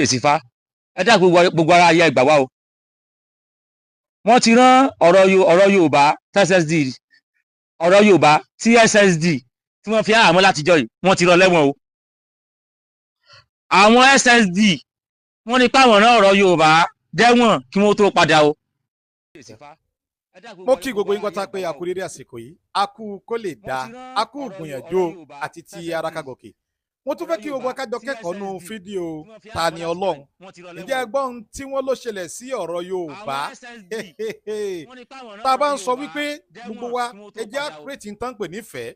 èsì fa ẹ dá gbogbo ara ayé ẹgbà wá o. wọ́n ti rán ọ̀rọ̀ Yorùbá TSSD ọ̀rọ̀ Yorùbá TSSD tí wọ́n fi hàn àmọ́ látijọ́ yìí wọ́n ti rán lẹ́wọ̀n o. àwọn SSD wọ́n ní páwọn rán ọ̀rọ̀ Yorùbá dẹ́wọ̀n kí wọ́n tó padà o. mo kí gbogbo yín pátá pé a kú dédé àsìkò yìí a kú kó lè dáa a kú gbìyànjú àti ti ara kagòkè. mo tún fẹ́ kí gbogbo akájọ kẹ́kọ̀ọ́ nu fídíò Ta ni Ọlọ́run. ǹjẹ́ ẹgbọ́n tí wọ́n ló ṣẹlẹ̀ sí ọ̀rọ̀ Yorùbá tá a bá ń sọ wípé gbogbo wa ẹ jẹ́ á kírètì ń tán pè nífẹ̀ẹ́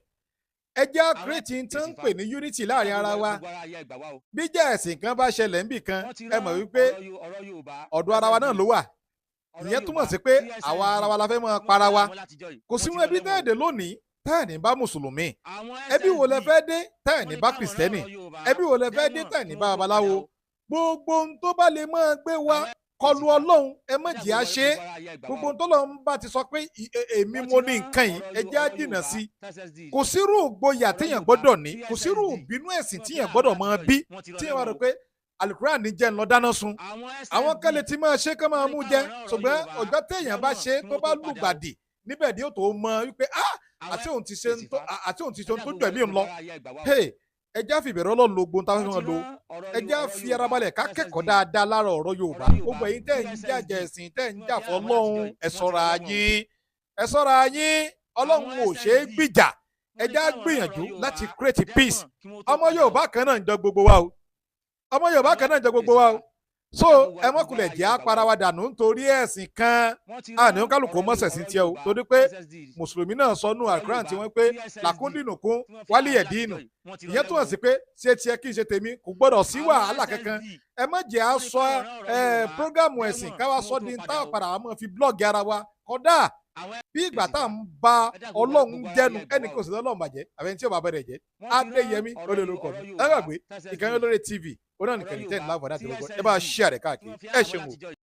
ẹ jẹ́ á kírètì ń tán pè ní unity láàrin ara wa. bí jẹ́ ẹ̀sìn kan bá ṣẹlẹ̀ níbì kan ẹ mọ̀ wípé ọ̀dọ̀ ara wa náà ló wà. ìyẹn túmọ̀ sí pé àwa ara wa la fẹ́ máa para wa. kò sí wọn ẹbí tẹ́ẹ̀dẹ̀ lónìí tẹ́ẹ̀ní bá mùsùlùmí, ẹbí wo lẹ fẹ́ dé tẹ́ẹ̀ní bá kìrìsìtẹ́nì, ẹbí wo lẹ fẹ́ dé tẹ́ẹ̀ní bá babaláwo. gbogbo ohun tó bá lè máa gbé wa kọlu Ọlọ́run ẹ má jẹ́ á ṣe. gbogbo ohun tó lọ́n bá ti sọ pé èmi mo ní nǹkan yìí ẹ jẹ́ á jìnnà sí. kò sírú ògboyà téèyàn gbọ́dọ̀ ní, kò sírú ìbínú ẹ̀sìn téèyàn gbọ́dọ̀ máa bí téèyàn wá rò pé alukuran ní jẹ́ ń lọ dáná sun. àwọn kẹ́lẹ́ tí máa ṣe ká máa mú jẹ ṣùgbọ́n ọjọ́ téèyàn bá ṣe tó bá lùgbàdì níbẹ̀ ni ó tó mọ wípé àti òun ti ṣe tó dùn ẹ̀mí ń lọ. ẹ jẹ́ á fi ìbẹ̀rẹ̀ Ọlọ́run lo gbóhùn táwọn èèyàn lò, ẹ jẹ́ á fi ara balẹ̀ ká kẹ́kọ̀ọ́ dáadáa lára ọ̀rọ̀ Yorùbá. gbogbo ẹ̀yin tẹ́ ń jàjà ẹ̀sìn tẹ́ ń jà fún Ọlọ́run ẹ ṣọ́ra yín Ọlọ́run ò ṣe é gbìjà. ẹ jẹ́ á gbìyànjú láti create peace. ọmọ Yorùbá kan náà ń jọ gbogbo wa o, ọmọ Yorùbá kan náà ń jọ gbogbo wa o. so ẹ mọ́kulẹ̀ jẹ́ àpárá wa dànù nítorí ẹ̀sìn kan àní kálukú mọ́sẹ̀sìn tiẹ̀ o, torí pé mùsùlùmí náà sọnù àkùrán tí wọ́n pé làkúndínùkún wálìyẹ̀dínù. ìyẹn túmọ̀ sí pé ṣé tiẹ̀ kí n ṣe tèmi, kò gbọ́dọ̀ sí wàhálà kankan. ẹ má jẹ́ à sọ prógámù ẹ̀sìn káwá sọ di táwọn padà wà máa fi blọ́ọ̀gì ara wa kódà bí ìgbà tá à ń ba Ọlọ́run jẹ́nu ẹnì kò sí lọ́lọ́run bàjẹ́ àbẹ̀ni tí ò bá bẹ̀rẹ̀ jẹ́ Adéyẹmí lórí olórúkọ mi. ẹ gbàgbé ìkànnì Olóore TV ó náà nìkan ní 10 láàbọ̀ láti lọ́gbọ́n ẹ bá ṣí àrẹ káàkiri ẹ ṣeun o.